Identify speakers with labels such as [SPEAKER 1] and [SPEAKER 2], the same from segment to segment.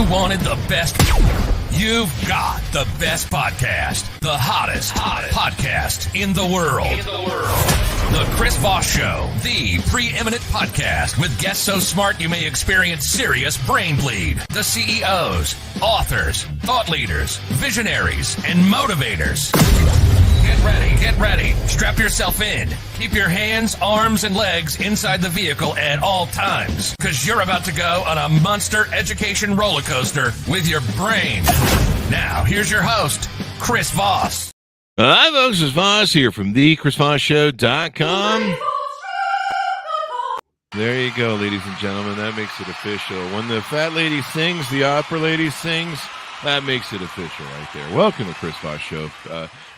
[SPEAKER 1] You wanted the best. You've got the best podcast, the hottest podcast in the world. The Chris Voss Show, the preeminent podcast with guests so smart you may experience serious brain bleed. The CEOs, authors, thought leaders, visionaries, and motivators. Get ready. Strap yourself in. Keep your hands, arms, and legs inside the vehicle at all times, because you're about to go on a monster education roller coaster with your brain. Now, here's your host, Chris Voss.
[SPEAKER 2] Hi, folks. It's Voss here from thechrisvossshow.com. There you go, ladies and gentlemen. That makes it official. When the fat lady sings, the opera lady sings. That makes it official right there. Welcome to Chris Voss Show.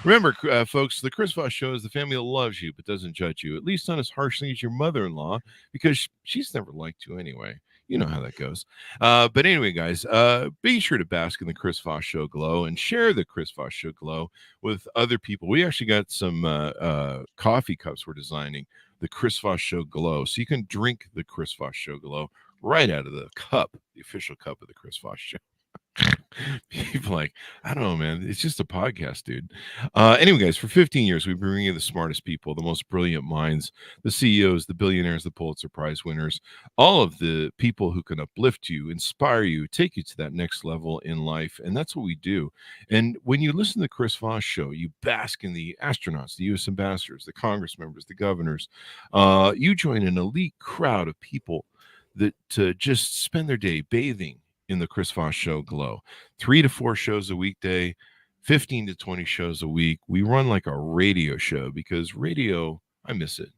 [SPEAKER 2] Remember, folks, the Chris Voss Show is the family that loves you but doesn't judge you, at least not as harshly as your mother-in-law, because she's never liked you anyway. You know how that goes. But anyway, guys, be sure to bask in the Chris Voss Show glow and share the Chris Voss Show glow with other people. We actually got some coffee cups we're designing, the Chris Voss Show glow, so you can drink the Chris Voss Show glow right out of the cup, the official cup of the Chris Voss Show. People like, I don't know, man. It's just a podcast, dude. Anyway, guys, for 15 years, we've been bringing you the smartest people, the most brilliant minds, the CEOs, the billionaires, the Pulitzer Prize winners, all of the people who can uplift you, inspire you, take you to that next level in life. And that's what we do. And when you listen to the Chris Voss Show, you bask in the astronauts, the U.S. ambassadors, the Congress members, the governors. You join an elite crowd of people that just spend their day bathing in the Chris Voss Show glow. 3 to 4 shows a weekday, 15 to 20 shows a week. We run like a radio show because radio, I miss it.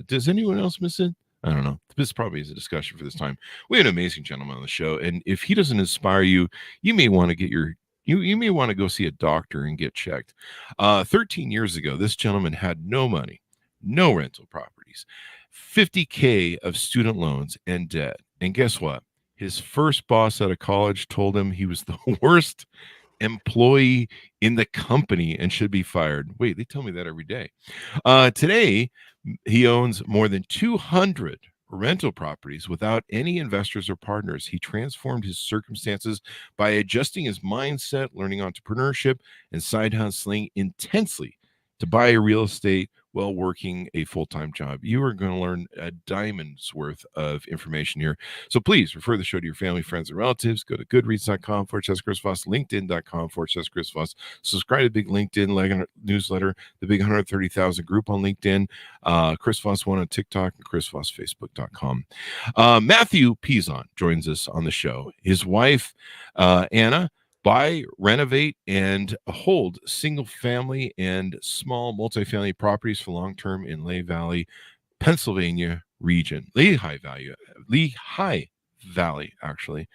[SPEAKER 2] Does anyone else miss it? I don't know. This probably is a discussion for this time. We have an amazing gentleman on the show, and if he doesn't inspire you, you may want to get you may want to go see a doctor and get checked. 13 years ago, this gentleman had no money, no rental properties, $50K of student loans and debt. And guess what? His first boss out of college told him he was the worst employee in the company and should be fired. Wait, they tell me that every day. Today, he owns more than 200 rental properties without any investors or partners. He transformed his circumstances by adjusting his mindset, learning entrepreneurship, and side hustling intensely to buy real estate while working a full-time job. You are going to learn a diamond's worth of information here. So please refer the show to your family, friends, and relatives. Go to goodreads.com/Chris Voss, linkedin.com/Chris Voss. Subscribe to the big LinkedIn newsletter, the big 130,000 group on LinkedIn, Chris Voss 1 on TikTok, and chrisvossfacebook.com. Mathew Pezon joins us on the show. His wife, Anna, buy, renovate, and hold single-family and small multifamily properties for long-term in Lehigh Valley, Pennsylvania region. Lehigh Valley, actually.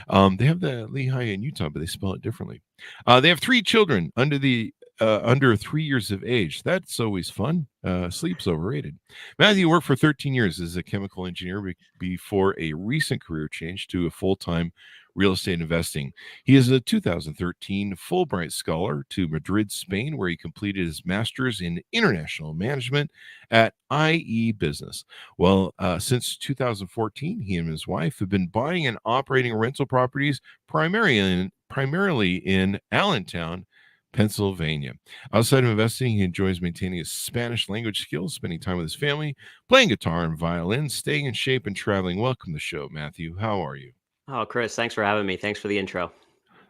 [SPEAKER 2] They have the Lehigh in Utah, but they spell it differently. They have 3 children under 3 years of age. That's always fun. Sleep's overrated. Mathew worked for 13 years as a chemical engineer before a recent career change to a full-time real estate investing. He is a 2013 Fulbright Scholar to Madrid, Spain, where he completed his master's in international management at IE Business. Well, since 2014, he and his wife have been buying and operating rental properties primarily in Allentown, Pennsylvania. Outside of investing, he enjoys maintaining his Spanish language skills, spending time with his family, playing guitar and violin, staying in shape, and traveling. Welcome to the show, Mathew. How are you?
[SPEAKER 3] Oh, Chris, thanks for having me. Thanks for the intro.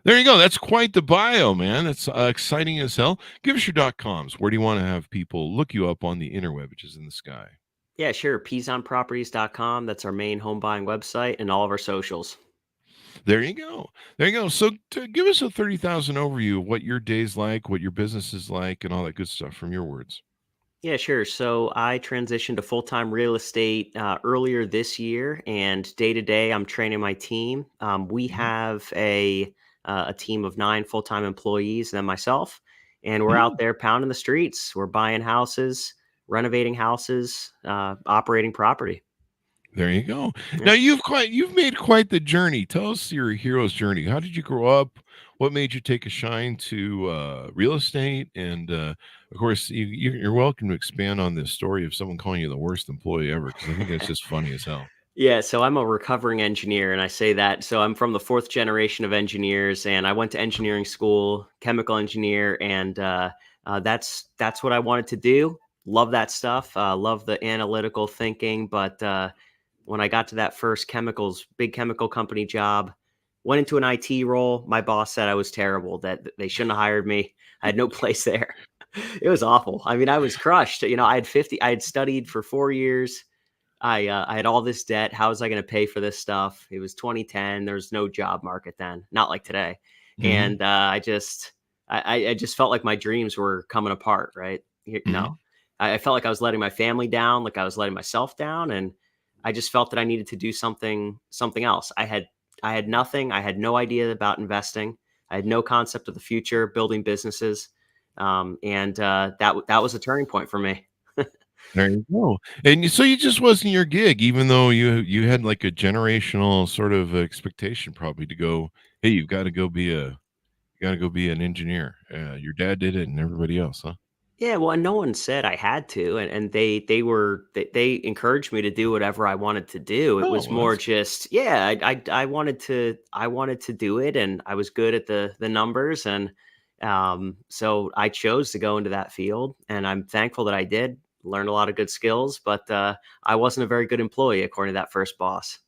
[SPEAKER 2] There you go. That's quite the bio, man. That's exciting as hell. Give us your .coms. Where do you want to have people look you up on the interweb, which is in the sky?
[SPEAKER 3] Yeah, sure. Pezonproperties.com. That's our main home buying website, and all of our socials.
[SPEAKER 2] There you go. So give us a 30,000 overview of what your day's like, what your business is like, and all that good stuff from your words.
[SPEAKER 3] Yeah, sure. So I transitioned to full-time real estate earlier this year, and day to day, I'm training my team. We have a team of 9 full-time employees, and then myself, and we're out there pounding the streets. We're buying houses, renovating houses, operating property.
[SPEAKER 2] There you go. Yeah. Now you've made quite the journey. Tell us your hero's journey. How did you grow up? What made you take a shine to real estate? And of course, you're welcome to expand on this story of someone calling you the worst employee ever, because I think that's just funny as hell.
[SPEAKER 3] Yeah, so I'm a recovering engineer, and I say that. So I'm from the fourth generation of engineers, and I went to engineering school, chemical engineer, and that's what I wanted to do. Love that stuff. Love the analytical thinking, but when I got to that first big chemical company job, went into an IT role. My boss said I was terrible, that they shouldn't have hired me. I had no place there. It was awful. I mean, I was crushed. I had studied for 4 years. I had all this debt. How was I going to pay for this stuff? It was 2010. There's no job market then, not like today.
[SPEAKER 2] Hmm.
[SPEAKER 3] And I just felt like my dreams were coming apart. Right?
[SPEAKER 2] Hmm.
[SPEAKER 3] I felt like I was letting my family down, like I was letting myself down, and I just felt that I needed to do something else. I had nothing. I had no idea about investing. I had no concept of the future, building businesses, and that was a turning point for me.
[SPEAKER 2] There you go. And so you just wasn't your gig, even though you had like a generational sort of expectation probably to go, hey, you got to go be an engineer. Your dad did it, and everybody else, huh?
[SPEAKER 3] Yeah, well, and no one said I had to, and they encouraged me to do whatever I wanted to do. It
[SPEAKER 2] Oh,
[SPEAKER 3] was
[SPEAKER 2] well,
[SPEAKER 3] more
[SPEAKER 2] that's
[SPEAKER 3] just, yeah, I wanted to do it, and I was good at the numbers, and so I chose to go into that field, and I'm thankful that I did. Learn a lot of good skills, but I wasn't a very good employee according to that first boss.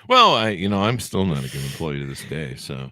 [SPEAKER 2] well, I'm still not a good employee to this day, so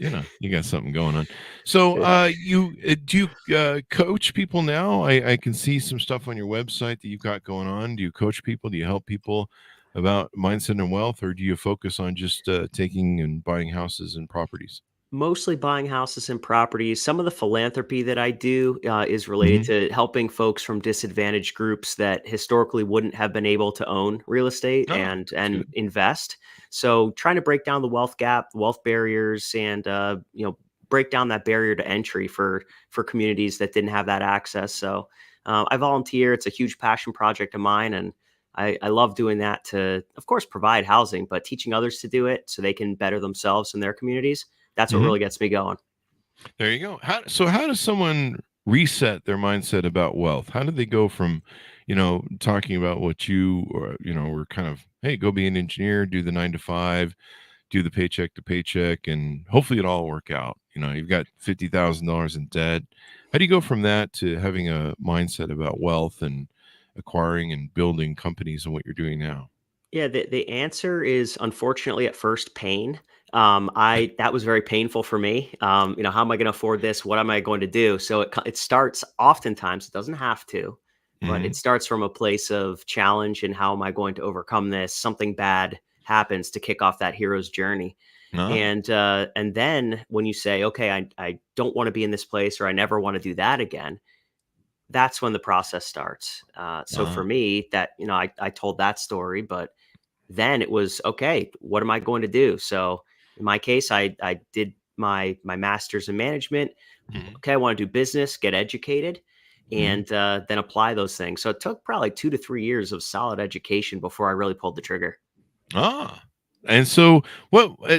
[SPEAKER 2] you got something going on. So,
[SPEAKER 3] Yeah.
[SPEAKER 2] you do you coach people now? I can see some stuff on your website that you've got going on. Do you coach people? Do you help people about mindset and wealth, or do you focus on just taking and buying houses and properties?
[SPEAKER 3] Mostly buying houses and properties. Some of the philanthropy that I do is related
[SPEAKER 2] Hmm.
[SPEAKER 3] to helping folks from disadvantaged groups that historically wouldn't have been able to own real estate
[SPEAKER 2] Oh,
[SPEAKER 3] and
[SPEAKER 2] that's
[SPEAKER 3] and
[SPEAKER 2] good.
[SPEAKER 3] invest. So trying to break down the wealth gap, wealth barriers, and break down that barrier to entry for communities that didn't have that access. So I volunteer. It's a huge passion project of mine, and I love doing that to, of course, provide housing, but teaching others to do it so they can better themselves and their communities. That's what
[SPEAKER 2] Hmm.
[SPEAKER 3] really gets me going.
[SPEAKER 2] There you go. How does someone reset their mindset about wealth? How do they go from, talking about what you or were kind of, hey, go be an engineer, do the 9 to 5, do the paycheck to paycheck, and hopefully it all work out. You've got $50,000 in debt. How do you go from that to having a mindset about wealth and acquiring and building companies and what you're doing now?
[SPEAKER 3] Yeah, the answer is unfortunately at first pain. I That was very painful for me. How am I going to afford this? What am I going to do? So it starts, oftentimes, it doesn't have to, but
[SPEAKER 2] Hmm.
[SPEAKER 3] it starts from a place of challenge and how am I going to overcome this? Something bad happens to kick off that hero's journey.
[SPEAKER 2] Ah,
[SPEAKER 3] And then when you say, okay, I don't want to be in this place, or I never want to do that again, that's when the process starts. So for
[SPEAKER 2] ah,
[SPEAKER 3] me, I told that story, but then it was, okay, what am I going to do? So in my case, I did my master's in management.
[SPEAKER 2] hmm,
[SPEAKER 3] Okay, I want to do business, get educated,
[SPEAKER 2] hmm.
[SPEAKER 3] and then apply those things. So it took probably 2 to 3 years of solid education before I really pulled the trigger.
[SPEAKER 2] Ah. And so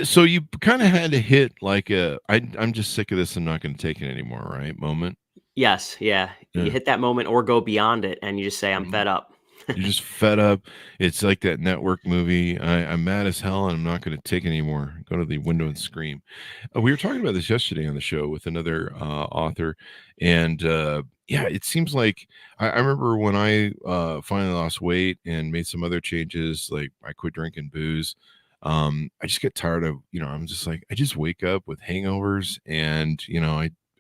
[SPEAKER 2] so you kind of had to hit like I'm just sick of this. I'm not going to take it anymore. Right. Moment.
[SPEAKER 3] Yes, yeah. You
[SPEAKER 2] Yeah.
[SPEAKER 3] hit that moment or go beyond it, and you just say, I'm
[SPEAKER 2] Mhm.
[SPEAKER 3] fed up.
[SPEAKER 2] You're just fed up. It's like that network movie. I'm mad as hell and I'm not going to take it anymore. Go to the window and scream. We were talking about this yesterday on the show with another author. And yeah, it seems like I remember when I finally lost weight and made some other changes, like I quit drinking booze. I just get tired of, I'm just like, I just wake up with hangovers and,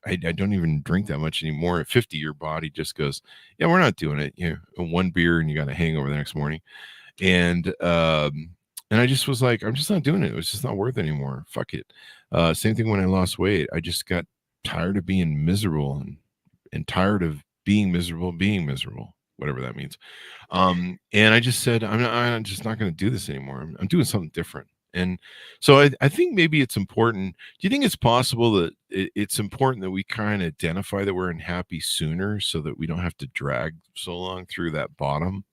[SPEAKER 2] I don't even drink that much anymore. At 50, your body just goes, yeah, we're not doing it. One beer and you got a hangover the next morning. And I just was like, I'm just not doing it. It was just not worth it anymore. Fuck it. Same thing when I lost weight. I just got tired of being miserable and tired of being miserable, whatever that means. And I just said, I'm just not going to do this anymore. I'm doing something different. And so I think maybe it's important. Do you think it's possible that it's important that we kind of identify that we're unhappy sooner so that we don't have to drag so long through that bottom?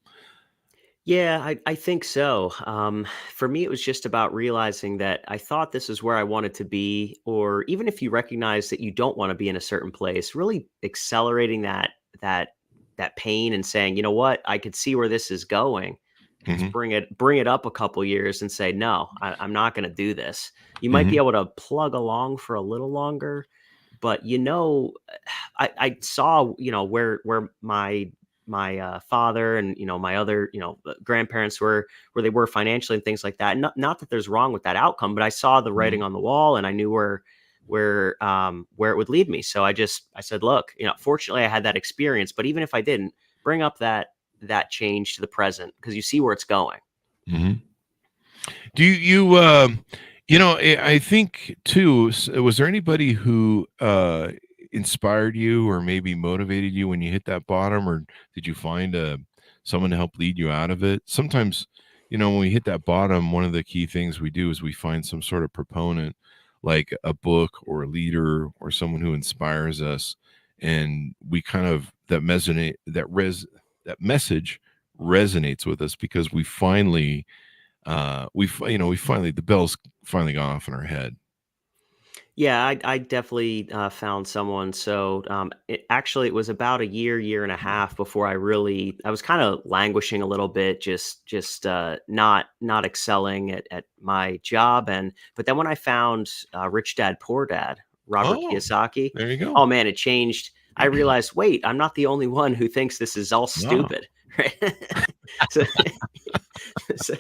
[SPEAKER 3] Yeah, I think so. For me, it was just about realizing that I thought this is where I wanted to be, or even if you recognize that you don't want to be in a certain place, really accelerating that that pain and saying, you know what, I could see where this is going. Let's
[SPEAKER 2] Mhm.
[SPEAKER 3] bring it up a couple years and say, no, I'm not going to do this. You might be
[SPEAKER 2] Mhm.
[SPEAKER 3] able to plug along for a little longer, but I saw, where my father and my other grandparents where they were financially and things like that. Not that there's wrong with that outcome, but I saw the
[SPEAKER 2] Mhm.
[SPEAKER 3] writing on the wall and I knew where it would lead me. So I said, look, fortunately I had that experience, but even if I didn't, bring up that change to the present because you see where it's going.
[SPEAKER 2] Mhm. Do I think too, was there anybody who inspired you or maybe motivated you when you hit that bottom, or did you find someone to help lead you out of it? Sometimes, when we hit that bottom, one of the key things we do is we find some sort of proponent, like a book or a leader or someone who inspires us, and we kind of that message resonates with us because we finally we finally the bell's finally gone off in our head.
[SPEAKER 3] Yeah, I definitely found someone. So it was about a year and a half before I was kind of languishing a little bit, just not excelling at my job. But then when I found Rich Dad Poor Dad, Robert
[SPEAKER 2] Oh,
[SPEAKER 3] Kiyosaki,
[SPEAKER 2] there you go.
[SPEAKER 3] oh man, it changed. I realized, wait, I'm not the only one who thinks this is all
[SPEAKER 2] No.
[SPEAKER 3] stupid, right? so, so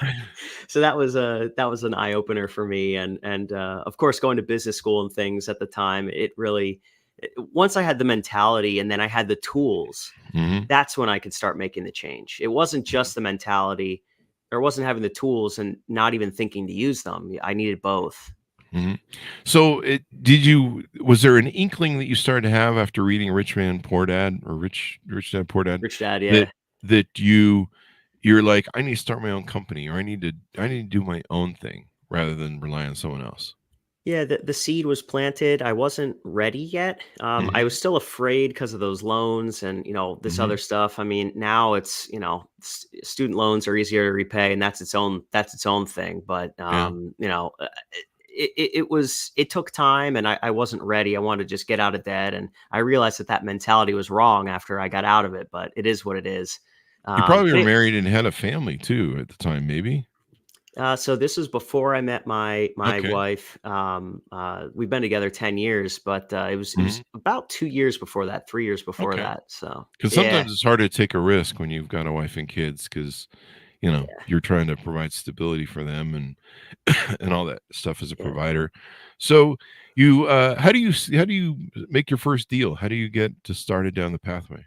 [SPEAKER 3] so that was an eye opener for me, and of course going to business school and things at the time, once I had the mentality and then I had the tools,
[SPEAKER 2] Mhm.
[SPEAKER 3] that's when I could start making the change. It wasn't just the mentality, or it wasn't having the tools and not even thinking to use them. I needed both.
[SPEAKER 2] Mhm. So, was there an inkling that you started to have after reading Rich Man Poor Dad or Rich Dad Poor Dad
[SPEAKER 3] Rich Dad,
[SPEAKER 2] that
[SPEAKER 3] yeah.
[SPEAKER 2] you're like, I need to start my own company, or I need to do my own thing rather than rely on someone else?
[SPEAKER 3] Yeah, the seed was planted. I wasn't ready yet. I was
[SPEAKER 2] Mhm.
[SPEAKER 3] still afraid because of those loans and this other
[SPEAKER 2] Mhm.
[SPEAKER 3] stuff. I mean, now it's student loans are easier to repay, and that's its own thing. But
[SPEAKER 2] Yeah.
[SPEAKER 3] it took time, and I wasn't ready. I wanted to just get out of debt, and I realized that mentality was wrong after I got out of it. But it is what it is.
[SPEAKER 2] You probably
[SPEAKER 3] But
[SPEAKER 2] were married and had a family too at the time, maybe?
[SPEAKER 3] so this was before I met my
[SPEAKER 2] Okay.
[SPEAKER 3] wife. We've been together 10 years, but it was
[SPEAKER 2] Mhm.
[SPEAKER 3] about 2 years before that, 3 years before
[SPEAKER 2] Okay.
[SPEAKER 3] that. So
[SPEAKER 2] Because
[SPEAKER 3] yeah,
[SPEAKER 2] sometimes it's hard to take a risk when you've got a wife and kids, because you're trying to provide stability for them and and all that stuff as a
[SPEAKER 3] yeah,
[SPEAKER 2] provider. So how do you make your first deal? How do you get to started down the pathway?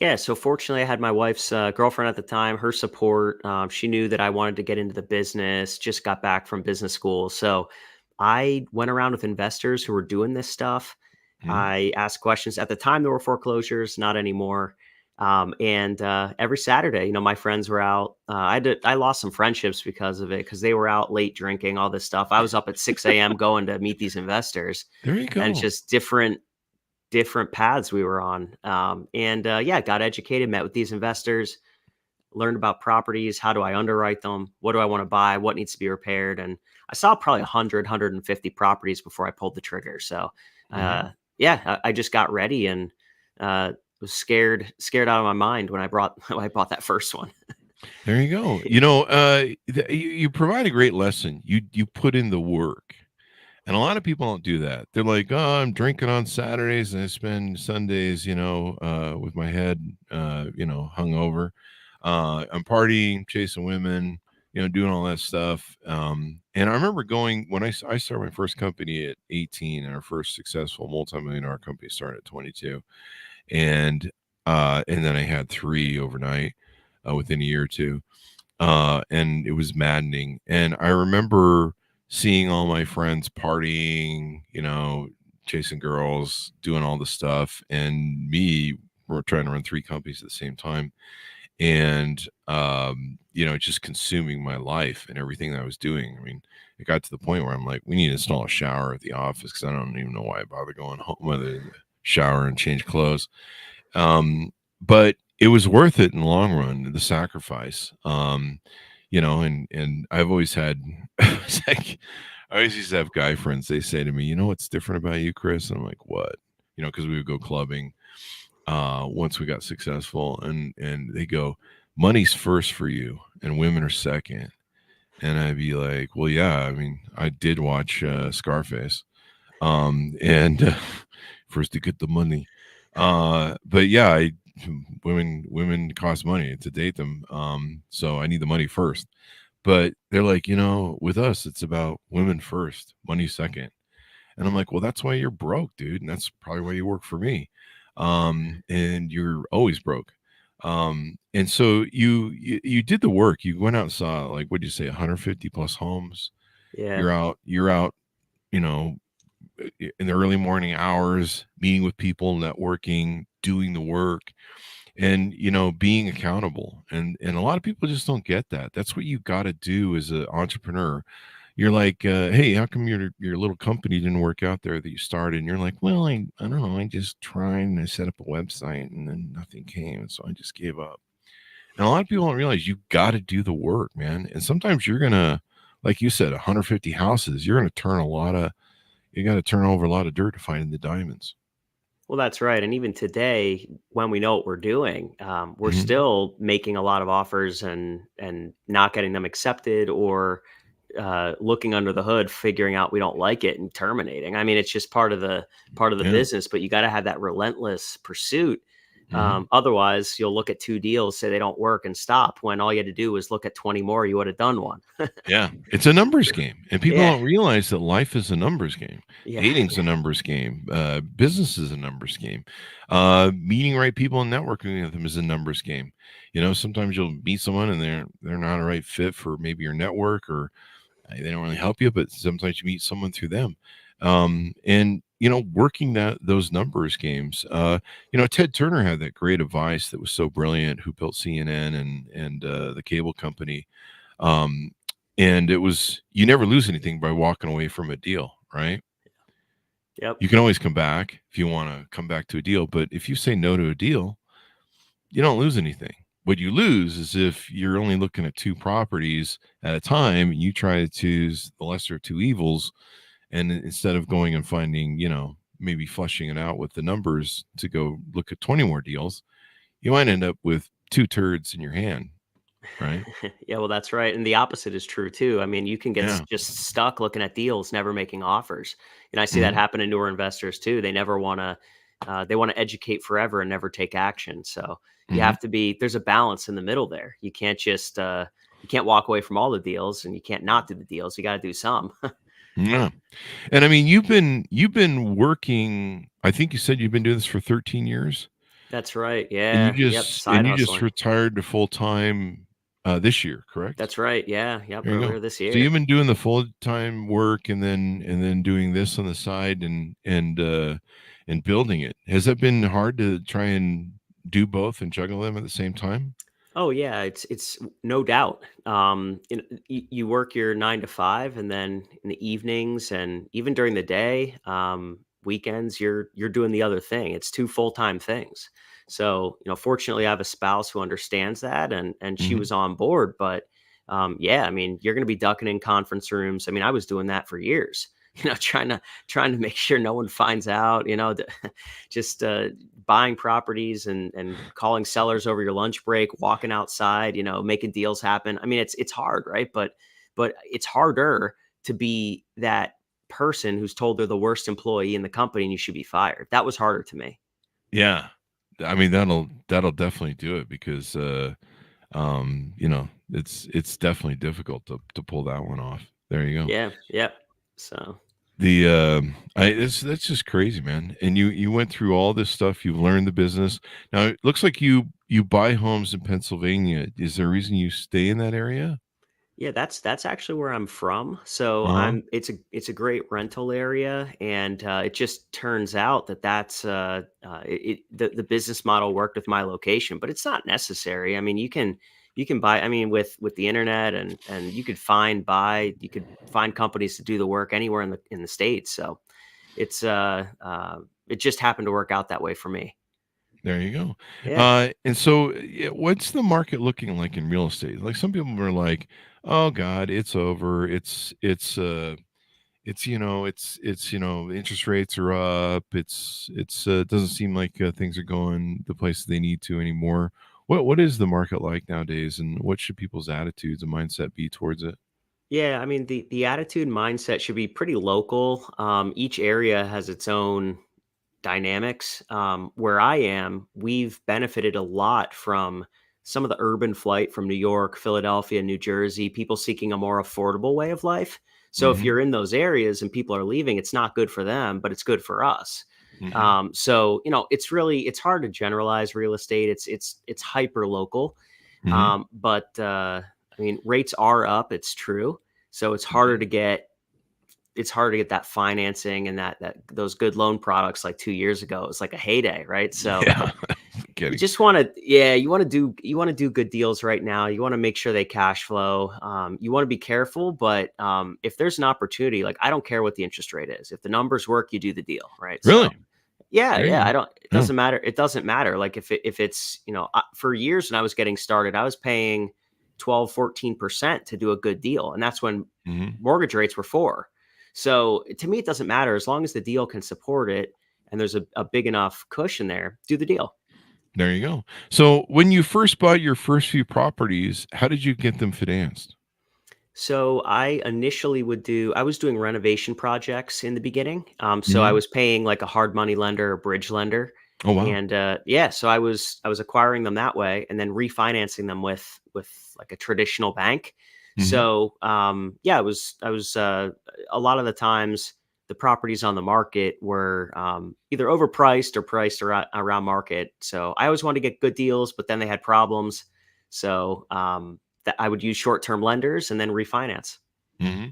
[SPEAKER 3] yeah. So fortunately, I had my wife's girlfriend at the time. Her support. She knew that I wanted to get into the business. Just got back from business school, so I went around with investors who were doing this stuff.
[SPEAKER 2] Mhm.
[SPEAKER 3] I asked questions. At the time, there were foreclosures, not anymore. And every Saturday, my friends were out. I lost some friendships because of it, because they were out late drinking, all this stuff. I was up at 6 a.m. going to meet these investors,
[SPEAKER 2] There you
[SPEAKER 3] and it's
[SPEAKER 2] go.
[SPEAKER 3] just different paths we were on. And yeah, got educated, met with these investors, learned about properties. How do I underwrite them? What do I want to buy? What needs to be repaired? And I saw probably 150 properties before I pulled the trigger. So,
[SPEAKER 2] Mhm.
[SPEAKER 3] yeah, I just got ready and was scared out of my mind when when I bought that first one.
[SPEAKER 2] There you go. You provide a great lesson. You put in the work. And a lot of people don't do that. They're like, "Oh, I'm drinking on Saturdays and I spend Sundays, with my head, hungover. I'm partying, chasing women, doing all that stuff." And I remember going when I started my first company at 18, and our first successful multimillion-dollar company started at 22, and then I had three overnight within a year or two, and it was maddening. And I remember seeing all my friends partying, chasing girls, doing all the stuff, and me we're trying to run three companies at the same time, and just consuming my life and everything that I was doing. I mean, it got to the point where I'm like, we need to install a shower at the office because I don't even know why I bother going home, whether to shower and change clothes. But it was worth it in the long run, the sacrifice. And I've always had it's like I always used to have guy friends. They say to me, "You know what's different about you, Chris?" And I'm like, "What?" Because we would go clubbing. once we got successful, and they go, money's first for you and women are second. And I'd be like, well, yeah, I mean, I did watch Scarface, and first to get the money. But yeah, women cost money to date them. So I need the money first. But they're like, with us, it's about women first, money second. And I'm like, well, that's why you're broke, dude. And that's probably why you work for me. And you're always broke. And so you did the work. You went out and saw, like, what'd you say, 150 plus homes.
[SPEAKER 3] Yeah.
[SPEAKER 2] You're out, you know, in the early morning hours, meeting with people, networking, doing the work, and being accountable. And a lot of people just don't get that. That's what you got to do as an entrepreneur. You're like, hey, how come your little company didn't work out there that you started? And you're like, well, I don't know, I just tried and I set up a website and then nothing came, so I just gave up. And a lot of people don't realize you got to do the work, man. And sometimes you're gonna, like you said, 150 houses, you're gonna you got to turn over a lot of dirt to find the diamonds.
[SPEAKER 3] Well, that's right. And even today, when we know what we're doing, we're
[SPEAKER 2] Mhm.
[SPEAKER 3] still making a lot of offers and not getting them accepted, or looking under the hood, figuring out we don't like it and terminating. I mean, it's just part of the
[SPEAKER 2] Yeah.
[SPEAKER 3] business. But you got to have that relentless pursuit.
[SPEAKER 2] Mhm.
[SPEAKER 3] Otherwise, you'll look at two deals, say they don't work, and stop. When all you had to do was look at 20 more, you would have done one.
[SPEAKER 2] Yeah, it's a numbers game, and people
[SPEAKER 3] Yeah,
[SPEAKER 2] don't realize that life is a numbers game.
[SPEAKER 3] yeah,
[SPEAKER 2] Dating's a numbers game. Business is a numbers game. Meeting right people and networking with them is a numbers game. Sometimes you'll meet someone and they're not a right fit for maybe your network, or they don't really help you, but sometimes you meet someone through them. And working those numbers games. Ted Turner had that great advice that was so brilliant, who built CNN and the cable company. Um, and it was, you never lose anything by walking away from a deal, right?
[SPEAKER 3] yep.
[SPEAKER 2] You can always come back if you want to come back to a deal, but if you say no to a deal, you don't lose anything. What you lose is if you're only looking at two properties at a time, you try to choose the lesser of two evils, and instead of going and finding, maybe flushing it out with the numbers to go look at 20 more deals, you might end up with two turds in your hand, right?
[SPEAKER 3] Yeah, well, that's right. And the opposite is true too. I mean, you can get
[SPEAKER 2] Yeah.
[SPEAKER 3] just stuck looking at deals, never making offers. And I see that
[SPEAKER 2] Mhm.
[SPEAKER 3] happen in newer investors too. They never want to, they want to educate forever and never take action. So you
[SPEAKER 2] Mhm.
[SPEAKER 3] have to be, there's a balance in the middle there. You can't just, you can't walk away from all the deals, and you can't not do the deals. You got to do some.
[SPEAKER 2] Yeah. And I mean, you've been working, I think you said you've been doing this for 13 years,
[SPEAKER 3] That's right.
[SPEAKER 2] and you
[SPEAKER 3] Yeah. Yep.
[SPEAKER 2] just and
[SPEAKER 3] Side
[SPEAKER 2] you just
[SPEAKER 3] hustling.
[SPEAKER 2] retired to full time this year, correct?
[SPEAKER 3] That's right. Yeah. Yep.
[SPEAKER 2] There you go.
[SPEAKER 3] Earlier this
[SPEAKER 2] So you've
[SPEAKER 3] year.
[SPEAKER 2] been doing the full time work, and then doing this on the side, and building it. Has that been hard to try and do both and juggle them at the same time?
[SPEAKER 3] Oh yeah, it's no doubt. You work your 9 to 5, and then in the evenings and even during the day, weekends, you're doing the other thing. It's two full time things. So fortunately, I have a spouse who understands that, and she
[SPEAKER 2] Mhm.
[SPEAKER 3] was on board. But yeah, I mean, you're going to be ducking in conference rooms. I mean, I was doing that for years. Trying to make sure no one finds out. Just buying properties and calling sellers over your lunch break, walking outside, making deals happen. I mean, it's hard, right? But it's harder to be that person who's told they're the worst employee in the company and you should be fired. That was harder to me.
[SPEAKER 2] Yeah. I mean, that'll definitely do it, because it's definitely difficult to pull that one off. There you go.
[SPEAKER 3] Yeah. Yep. So
[SPEAKER 2] That's just crazy, man. And you went through all this stuff. You've learned the business. Now it looks like you buy homes in Pennsylvania. Is there a reason you stay in that area?
[SPEAKER 3] yeah, that's actually where I'm from. So
[SPEAKER 2] Uh-huh.
[SPEAKER 3] it's a great rental area, and it just turns out that the business model worked with my location, but it's not necessary. I mean, you can buy. I mean, with the internet, and you could find companies to do the work anywhere in the states. So it just happened to work out that way for me.
[SPEAKER 2] There you go.
[SPEAKER 3] Yeah.
[SPEAKER 2] And so, yeah, what's the market looking like in real estate? Like, some people are like, "Oh God, it's over. it's interest rates are up. It's doesn't seem like things are going the places they need to anymore. What is the market like nowadays, and what should people's attitudes and mindset be towards it?
[SPEAKER 3] Yeah, I mean the attitude mindset should be pretty local. Each area has its own dynamics. Where I am, we've benefited a lot from some of the urban flight from New York, Philadelphia, New Jersey, people seeking a more affordable way of life. So if
[SPEAKER 2] Hmm.
[SPEAKER 3] you're in those areas and people are leaving, it's not good for them, but it's good for us.
[SPEAKER 2] Hmm.
[SPEAKER 3] So it's hard to generalize real estate. It's hyper local,
[SPEAKER 2] Hmm.
[SPEAKER 3] but I mean rates are up. It's true. So it's harder to get that financing and that those good loan products like 2 years ago. It was like a heyday, right? So
[SPEAKER 2] Yeah,
[SPEAKER 3] you
[SPEAKER 2] kidding.
[SPEAKER 3] just want to, yeah, you want to do good deals right now. You want to make sure they cash flow. You want to be careful, but if there's an opportunity, like I don't care what the interest rate is. If the numbers work, you do the deal, right? So
[SPEAKER 2] Really?
[SPEAKER 3] yeah,
[SPEAKER 2] There you
[SPEAKER 3] yeah.
[SPEAKER 2] go.
[SPEAKER 3] I don't. It
[SPEAKER 2] Yeah.
[SPEAKER 3] doesn't matter. It doesn't matter. Like if it's for years when I was getting started, I was paying 12, 14% to do a good deal, and that's when
[SPEAKER 2] Hmm.
[SPEAKER 3] mortgage rates were 4. So to me, it doesn't matter as long as the deal can support it and there's a big enough cushion there. Do the deal.
[SPEAKER 2] There you go. So when you first bought your first few properties, how did you get them financed?
[SPEAKER 3] So I was doing renovation projects in the beginning. So I
[SPEAKER 2] Hmm.
[SPEAKER 3] was paying like a hard money lender or bridge lender.
[SPEAKER 2] Oh wow.
[SPEAKER 3] And yeah, so I was acquiring them that way and then refinancing them with like a traditional bank.
[SPEAKER 2] Hmm.
[SPEAKER 3] So yeah, I was a lot of the times the properties on the market were either overpriced or priced around market. So I always wanted to get good deals, but then they had problems. So that I would use short-term lenders and then refinance.
[SPEAKER 2] Hmm.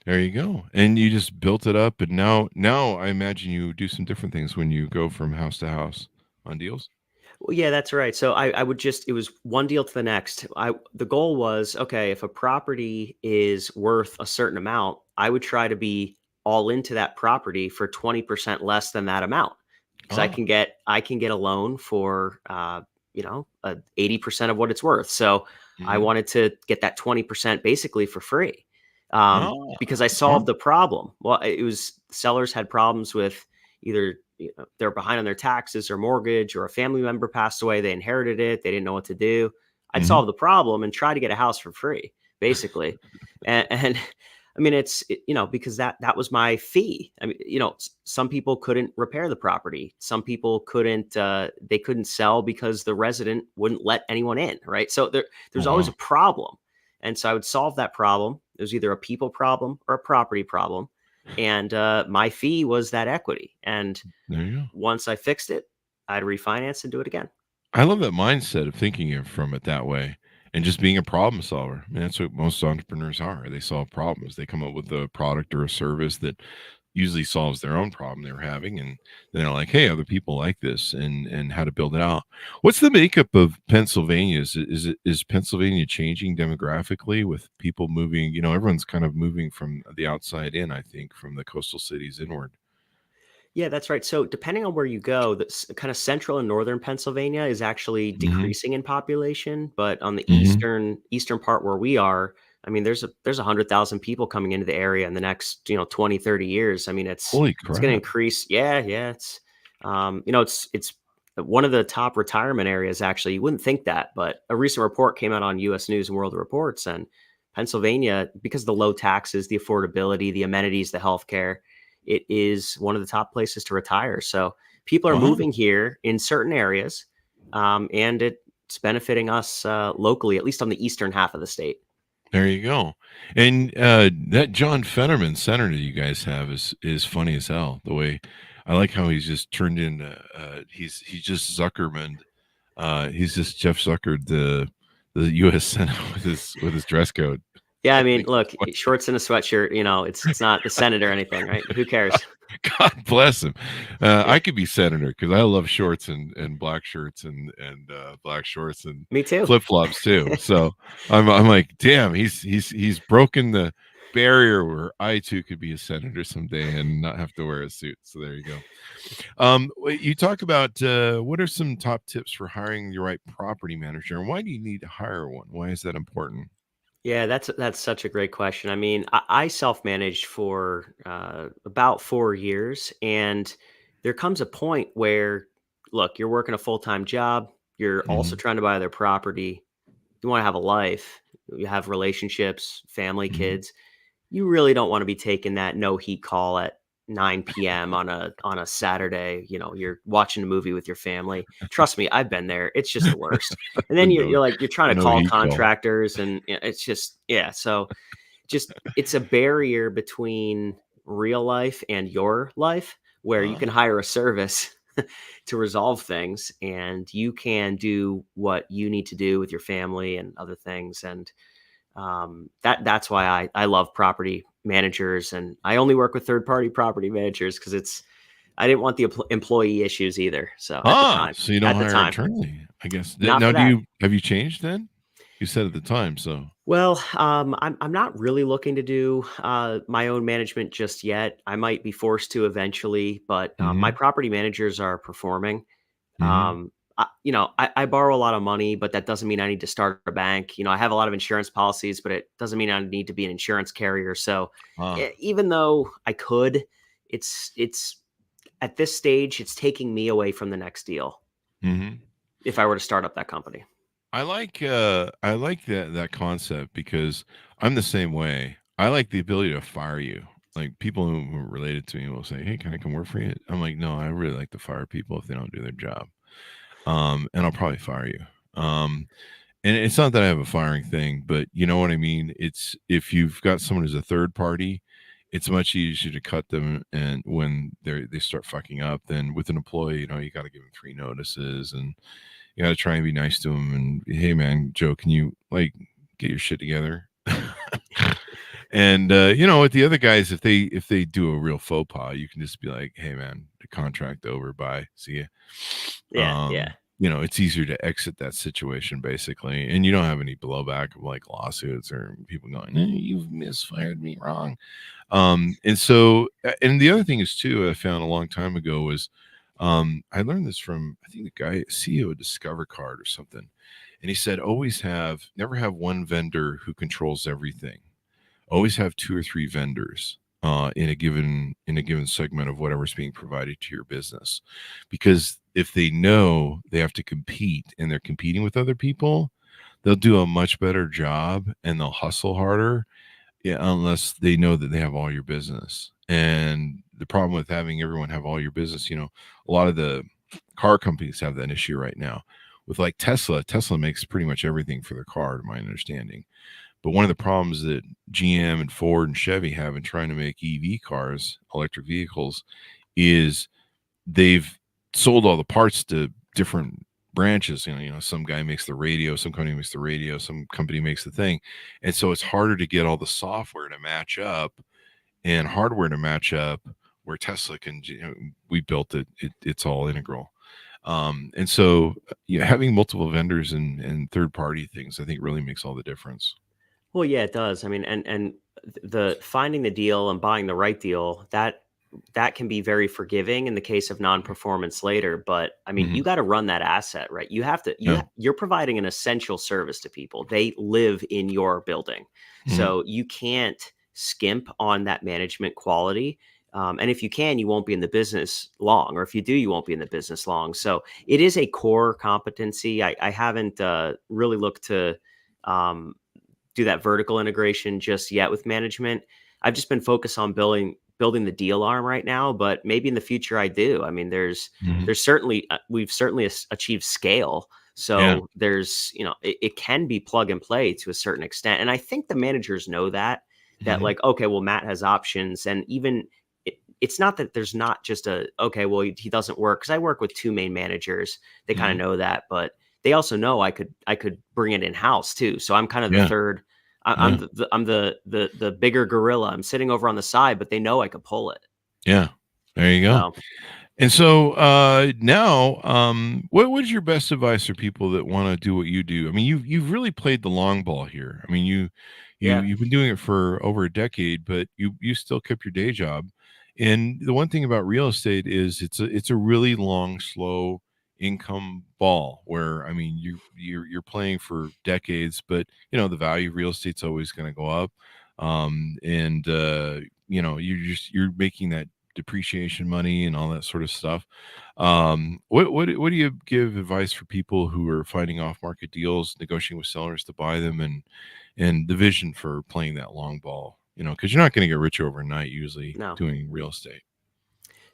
[SPEAKER 2] There you go. And you just built it up, and now I imagine you do some different things when you go from house to house on deals.
[SPEAKER 3] Well, yeah, that's right. So I would just it was one deal to the next. The goal was okay, if a property is worth a certain amount, I would try to be all into that property for 20% less than that amount. Because
[SPEAKER 2] Ah.
[SPEAKER 3] I can get a loan for 80% of what it's worth. So I
[SPEAKER 2] Hmm.
[SPEAKER 3] wanted to get that 20% basically for free. Because
[SPEAKER 2] Ah,
[SPEAKER 3] I
[SPEAKER 2] smart.
[SPEAKER 3] solved the problem. Well, it was sellers had problems with either they're behind on their taxes or mortgage, or a family member passed away, they inherited it, they didn't know what to do. I'd
[SPEAKER 2] Hmm.
[SPEAKER 3] solve the problem and try to get a house for free, basically. And I mean, because that was my fee. I mean, some people couldn't repair the property. Some people couldn't, they couldn't sell because the resident wouldn't let anyone in, right? So
[SPEAKER 2] Oh
[SPEAKER 3] there's always a
[SPEAKER 2] wow.
[SPEAKER 3] problem. And so I would solve that problem. It was either a people problem or a property problem. And my fee was that equity. And
[SPEAKER 2] There you go.
[SPEAKER 3] once I fixed it, I'd refinance and do it again.
[SPEAKER 2] I love that mindset of thinking it from it that way and just being a problem solver. I mean, that's what most entrepreneurs are. They solve problems. They come up with a product or a service that usually solves their own problem they were having, and then they're like, "Hey, other people like this," and how to build it out. What's the makeup of Pennsylvania? Is Pennsylvania changing demographically with people moving? Everyone's kind of moving from the outside in. I think from the coastal cities inward.
[SPEAKER 3] Yeah, that's right. So depending on where you go, the kind of central and northern Pennsylvania is actually
[SPEAKER 2] Hmm.
[SPEAKER 3] decreasing in population, but on the
[SPEAKER 2] Hmm.
[SPEAKER 3] eastern part where we are, I mean, there's 100,000 people coming into the area in the next 20, 30 years. I mean,
[SPEAKER 2] Holy
[SPEAKER 3] it's going to
[SPEAKER 2] crap!
[SPEAKER 3] increase. Yeah, yeah. It's one of the top retirement areas. Actually, you wouldn't think that, but a recent report came out on U.S. News and World Reports, and Pennsylvania, because of the low taxes, the affordability, the amenities, the healthcare, it is one of the top places to retire. So people are
[SPEAKER 2] Wow.
[SPEAKER 3] moving here in certain areas, and it's benefiting us locally, at least on the eastern half of the state.
[SPEAKER 2] There you go. And that John Fetterman senator you guys have is funny as hell. The way I like how he's just turned into he's just Zuckerman. He's just Jeff Zucker, the U.S. Senate with his dress code.
[SPEAKER 3] Yeah, I
[SPEAKER 2] I
[SPEAKER 3] mean,
[SPEAKER 2] think
[SPEAKER 3] look, shorts and a sweatshirt. It's not the Senate or anything, right? Who cares?
[SPEAKER 2] God bless him.
[SPEAKER 3] Yeah,
[SPEAKER 2] I could be senator because I love shorts and black shirts and black shorts and
[SPEAKER 3] me too.
[SPEAKER 2] flip flops too. So I'm like, damn, he's broken the barrier where I too could be a senator someday and not have to wear a suit. So there you go. You talk about what are some top tips for hiring the right property manager, and why do you need to hire one? Why is that important?
[SPEAKER 3] Yeah, that's such a great question. I mean, I self-managed for about 4 years, and there comes a point where, look, you're working a full-time job, you're also
[SPEAKER 2] Hmm.
[SPEAKER 3] trying to buy other property, you want to have a life, you have relationships, family,
[SPEAKER 2] Hmm.
[SPEAKER 3] kids. You really don't want to be taking that no heat call at 9 p.m. on a Saturday. You're watching a movie with your family. Trust me, I've been there. It's just the worst. And
[SPEAKER 2] The
[SPEAKER 3] then you're,
[SPEAKER 2] no,
[SPEAKER 3] you're like you're trying
[SPEAKER 2] the
[SPEAKER 3] to
[SPEAKER 2] no
[SPEAKER 3] call
[SPEAKER 2] heat call.
[SPEAKER 3] contractors, and it's just yeah. So just it's a barrier between real life and your life where you
[SPEAKER 2] Uh,
[SPEAKER 3] can hire a service to resolve things, and you can do what you need to do with your family and other things. And that's why I love property managers, and I only work with third party property managers because I didn't want the employee issues either. So
[SPEAKER 2] so you don't
[SPEAKER 3] at the
[SPEAKER 2] hire
[SPEAKER 3] time,
[SPEAKER 2] internally, I guess.
[SPEAKER 3] not
[SPEAKER 2] Now,
[SPEAKER 3] for that.
[SPEAKER 2] have you changed then? You said at the time, so.
[SPEAKER 3] Well, I'm not really looking to do my own management just yet. I might be forced to eventually, but my
[SPEAKER 2] Hmm.
[SPEAKER 3] property managers are performing.
[SPEAKER 2] Hmm.
[SPEAKER 3] I borrow a lot of money, but that doesn't mean I need to start a bank. I have a lot of insurance policies, but it doesn't mean I need to be an insurance carrier. So
[SPEAKER 2] Ah.
[SPEAKER 3] even though I could, it's at this stage, it's taking me away from the next deal
[SPEAKER 2] Hmm.
[SPEAKER 3] if I were to start up that company.
[SPEAKER 2] I like that concept because I'm the same way. I like the ability to fire you. Like people who are related to me will say, "Hey, can I come work for you?" I'm like, "No, I really like to fire people if they don't do their job." And I'll probably fire you. And it's not that I have a firing thing, but you know what I mean? It's if you've got someone who's a third party, it's much easier to cut them and when they start fucking up than with an employee, you got to give them 3 notices and you got to try and be nice to them and hey man, Joe, can you like get your shit together? And with the other guys, if they do a real faux pas, you can just be like, "Hey, man, the contract over. Bye. See ya."
[SPEAKER 3] Yeah, yeah.
[SPEAKER 2] It's easier to exit that situation basically, and you don't have any blowback of like lawsuits or people going, "You've misfired me wrong." And the other thing is too, I found a long time ago was, I learned this from I think the guy CEO of Discover Card or something, and he said, never have one vendor who controls everything, always have 2 or 3 vendors in a given segment of whatever's being provided to your business, because if they know they have to compete and they're competing with other people, they'll do a much better job and they'll hustle harder, yeah, unless they know that they have all your business. And the problem with having everyone have all your business, a lot of the car companies have that issue right now with like Tesla makes pretty much everything for their car to my understanding. But one of the problems that GM and Ford and Chevy have in trying to make EV cars, electric vehicles, is they've sold all the parts to different branches. Some guy makes the radio, some company makes the radio, some company makes the thing. And so it's harder to get all the software to match up and hardware to match up where Tesla can, we built it, it's all integral. And so having multiple vendors and third party things, I think really makes all the difference.
[SPEAKER 3] Well, yeah, it does. I mean, and the finding the deal and buying the right deal, that can be very forgiving in the case of non-performance later. But I mean,
[SPEAKER 2] Hmm.
[SPEAKER 3] you got to run that asset, right? You have to
[SPEAKER 2] Yeah.
[SPEAKER 3] you're providing an essential service to people. They live in your building,
[SPEAKER 2] Hmm.
[SPEAKER 3] so you can't skimp on that management quality. And if you can, you won't be in the business long, or if you do, you won't be in the business long. So it is a core competency. I haven't really looked to um, do that vertical integration just yet with management. I've just been focused on building the deal arm right now, but maybe in the future I do. I mean,
[SPEAKER 2] Hmm.
[SPEAKER 3] there's certainly we've certainly achieved scale,
[SPEAKER 2] Yeah.
[SPEAKER 3] so there's it can be plug and play to a certain extent, and I think the managers know that
[SPEAKER 2] Hmm.
[SPEAKER 3] like okay, well Matt has options, and even it's not that there's not just a okay, well he doesn't work because I work with two main managers. They kind of
[SPEAKER 2] Hmm.
[SPEAKER 3] know that, but they also know I could bring it in house too. So I'm kind of the
[SPEAKER 2] Yeah.
[SPEAKER 3] third. I'm
[SPEAKER 2] Yeah.
[SPEAKER 3] the bigger gorilla. I'm sitting over on the side, but they know I could pull it.
[SPEAKER 2] Yeah. There you go.
[SPEAKER 3] So
[SPEAKER 2] And so now, what's your best advice for people that want to do what you do? I mean, you've really played the long ball here. I mean,
[SPEAKER 3] yeah,
[SPEAKER 2] you've been doing it for over a decade, but you still kept your day job. And the one thing about real estate is it's a really long, slow income ball where, I mean, you're playing for decades, but the value of real estate's always going to go up. And you're making that depreciation money and all that sort of stuff. What do you give advice for people who are finding off market deals, negotiating with sellers to buy them, and the vision for playing that long ball? Because you're not going to get rich overnight usually
[SPEAKER 3] No.
[SPEAKER 2] doing real estate.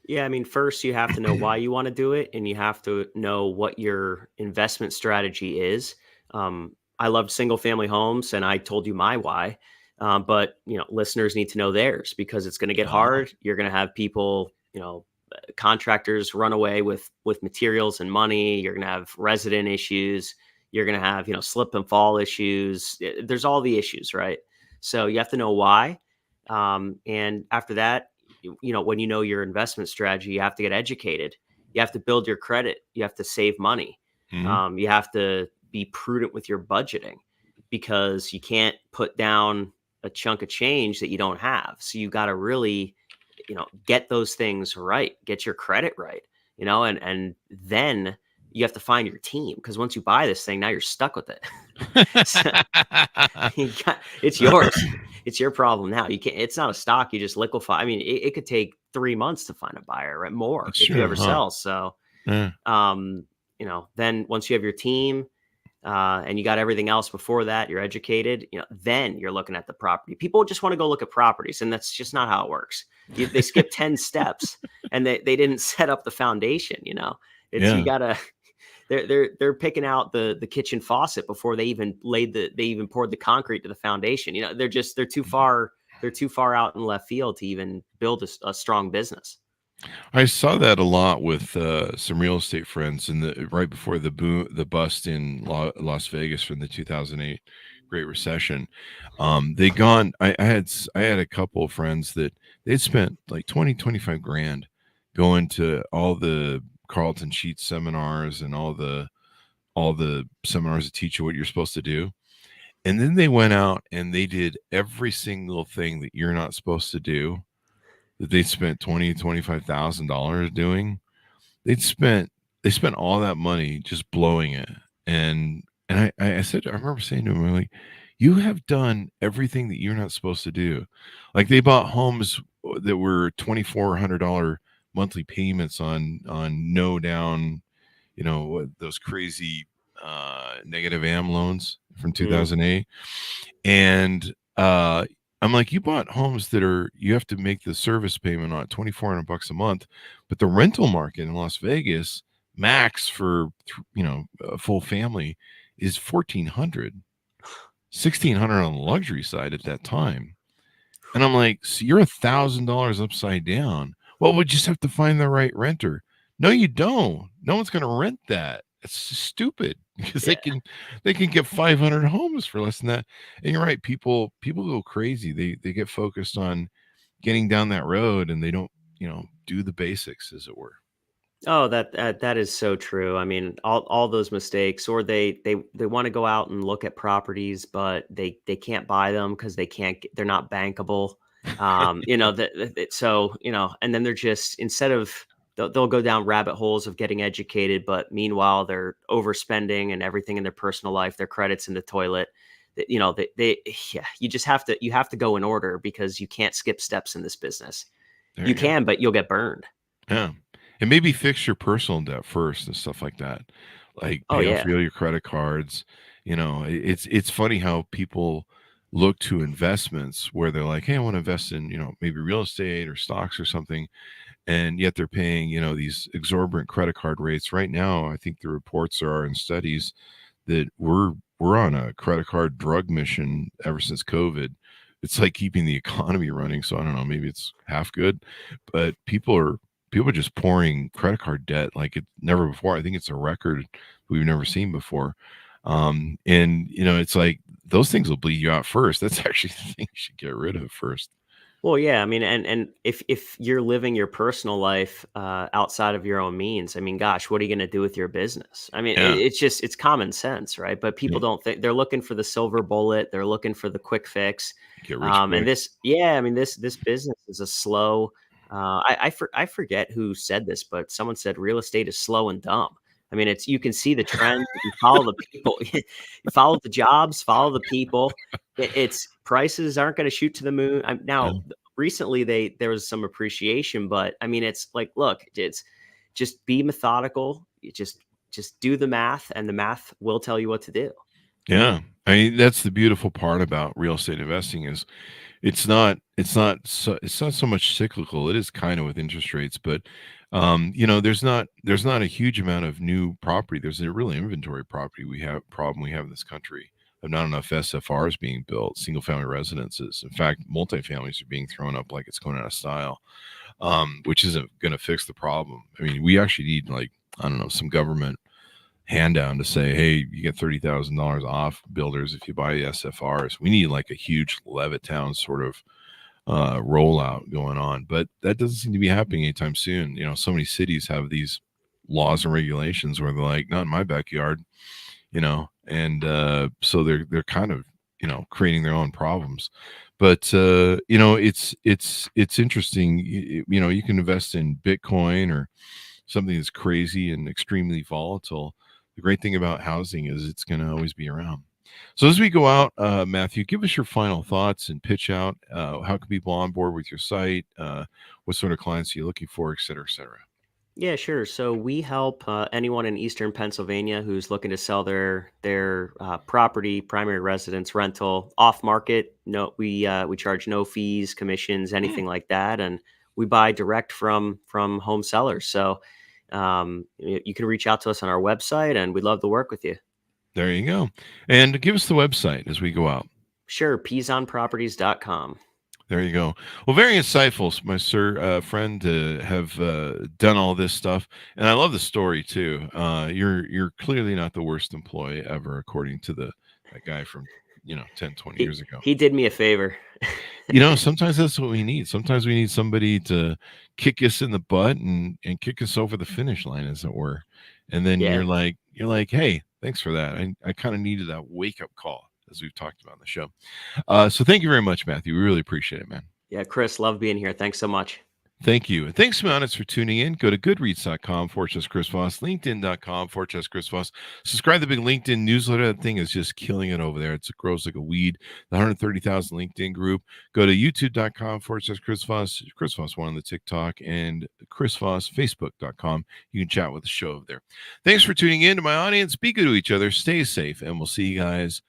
[SPEAKER 3] Yeah, I mean, first you have to know why you want to do it, and you have to know what your investment strategy is. I love single family homes, and I told you my why. But listeners need to know theirs because it's going to get hard. You're going to have people, contractors run away with materials and money. You're going to have resident issues. You're going to have slip and fall issues. There's all the issues, right? So you have to know why. And after that, when you know your investment strategy, you have to get educated. You have to build your credit. You have to save money.
[SPEAKER 2] Mhm.
[SPEAKER 3] You have to be prudent with your budgeting because you can't put down a chunk of change that you don't have. So you got to really, get those things right, get your credit right, and then you have to find your team because once you buy this thing, now you're stuck with it. So, it's yours. It's your problem now. You can't. It's not a stock. You just liquefy. I mean, it could take 3 months to find a buyer, right? More
[SPEAKER 2] That's
[SPEAKER 3] if you
[SPEAKER 2] true,
[SPEAKER 3] ever
[SPEAKER 2] huh?
[SPEAKER 3] sell. So,
[SPEAKER 2] Yeah.
[SPEAKER 3] then once you have your team and you got everything else before that, you're educated. Then you're looking at the property. People just want to go look at properties, and that's just not how it works. They skip 10 steps, and they didn't set up the foundation. It's
[SPEAKER 2] Yeah.
[SPEAKER 3] you gotta. They're picking out the kitchen faucet before they even poured the concrete to the foundation. They're too far out in left field to even build a strong business.
[SPEAKER 2] I saw that a lot with some real estate friends in the right before the bust in Las Vegas from the 2008 Great Recession. I had a couple of friends that they'd spent like 25 grand going to all the Carlton Sheets seminars and all the seminars that teach you what you're supposed to do. And then they went out and they did every single thing that you're not supposed to do, that they spent $25,000 doing. They'd spent they spent all that money just blowing it. And I said, I remember saying to him, I'm like, you have done everything that you're not supposed to do. Like they bought homes that were $2,400 monthly payments on no down, those crazy negative AM loans from 2008. And I'm like, you bought homes that you have to make the service payment on $2,400 a month, but the rental market in Las Vegas max for a full family is 1,400, 1,600 on the luxury side at that time. And I'm like, so you're $1,000 upside down. Well, we just have to find the right renter. No, you don't. No one's going to rent that. It's stupid because
[SPEAKER 3] Yeah.
[SPEAKER 2] they can get 500 homes for less than that. And you're right. People go crazy. They get focused on getting down that road and they don't, do the basics, as it were.
[SPEAKER 3] Oh, that is so true. I mean, all those mistakes, or they want to go out and look at properties, but they can't buy them because they're not bankable. So and then they're just instead of they'll go down rabbit holes of getting educated, but meanwhile they're overspending and everything in their personal life, their credits in the toilet. You just have to go in order because you can't skip steps in this business.
[SPEAKER 2] There
[SPEAKER 3] You
[SPEAKER 2] go.
[SPEAKER 3] can, but you'll get burned.
[SPEAKER 2] Yeah. And maybe fix your personal debt first and stuff like that. Like
[SPEAKER 3] Oh
[SPEAKER 2] pay off
[SPEAKER 3] yeah.
[SPEAKER 2] all your credit cards. It's funny how people look to investments where they're like, hey, I want to invest in, maybe real estate or stocks or something. And yet they're paying, these exorbitant credit card rates. Right now, I think the reports are in studies that we're on a credit card drug mission ever since COVID. It's like keeping the economy running. So I don't know, maybe it's half good, but people are just pouring credit card debt like it never before. I think it's a record we've never seen before. And it's like those things will bleed you out first. That's actually the thing you should get rid of first.
[SPEAKER 3] Well, yeah, I mean, and if you're living your personal life outside of your own means, I mean, gosh, what are you going to do with your business? I mean,
[SPEAKER 2] Yeah.
[SPEAKER 3] it's common sense, right? But people don't think they're looking for the silver bullet. They're looking for the quick fix.
[SPEAKER 2] Get rich quick.
[SPEAKER 3] I mean, this business is a slow. I forget who said this, but someone said real estate is slow and dumb. I mean, you can see the trends. You follow the people, you follow the jobs, follow the people. It's prices aren't going to shoot to the moon.
[SPEAKER 2] Yeah.
[SPEAKER 3] Now, recently there was some appreciation, but I mean, it's like, look, it's just be methodical. You just do the math, and the math will tell you what to do.
[SPEAKER 2] Yeah. I mean, that's the beautiful part about real estate investing is it's not so much cyclical. It is kind of with interest rates, but there's not a huge amount of new property. There's a real inventory problem we have in this country of not enough SFRs being built, single family residences. In fact, multifamilies are being thrown up like it's going out of style, which isn't going to fix the problem. I mean, we actually need, like, I don't know, some government hand down to say, hey, you get $30,000 off builders if you buy the SFRs. We need like a huge Levittown sort of rollout going on, but that doesn't seem to be happening anytime soon. So many cities have these laws and regulations where they're like, not in my backyard, and so they're kind of creating their own problems. But it's interesting. You can invest in Bitcoin or something that's crazy and extremely volatile. The great thing about housing is it's going to always be around. So as we go out, Mathew, give us your final thoughts and pitch out. How can people on board with your site? What sort of clients are you looking for, et cetera, et cetera?
[SPEAKER 3] Yeah, sure. So we help anyone in Eastern Pennsylvania who's looking to sell their property, primary residence, rental, off market. No, we charge no fees, commissions, anything like that, and we buy direct from home sellers. So you can reach out to us on our website, and we'd love to work with you.
[SPEAKER 2] There you go. And give us the website as we go out.
[SPEAKER 3] Sure, pezonproperties.com.
[SPEAKER 2] There you go. Well, very insightful, my friend, to have done all this stuff. And I love the story too. You're clearly not the worst employee ever, according to that guy from 10, 20 years ago.
[SPEAKER 3] He did me a favor.
[SPEAKER 2] Sometimes that's what we need. Sometimes we need somebody to kick us in the butt and kick us over the finish line, as it were. And then you're like, hey, thanks for that. I kind of needed that wake up call, as we've talked about on the show. So thank you very much, Mathew. We really appreciate it, man.
[SPEAKER 3] Yeah, Chris, love being here. Thanks so much.
[SPEAKER 2] Thank you. And thanks, Mountains, for tuning in. Go to goodreads.com/Chris Voss, LinkedIn.com/Chris Voss. Subscribe to the big LinkedIn newsletter. That thing is just killing it over there. It grows like a weed. The 130,000 LinkedIn group. Go to youtube.com/Chris Voss, Chris Voss one on the TikTok, and Chris Voss, Facebook.com. You can chat with the show over there. Thanks for tuning in. To my audience, be good to each other, stay safe, and we'll see you guys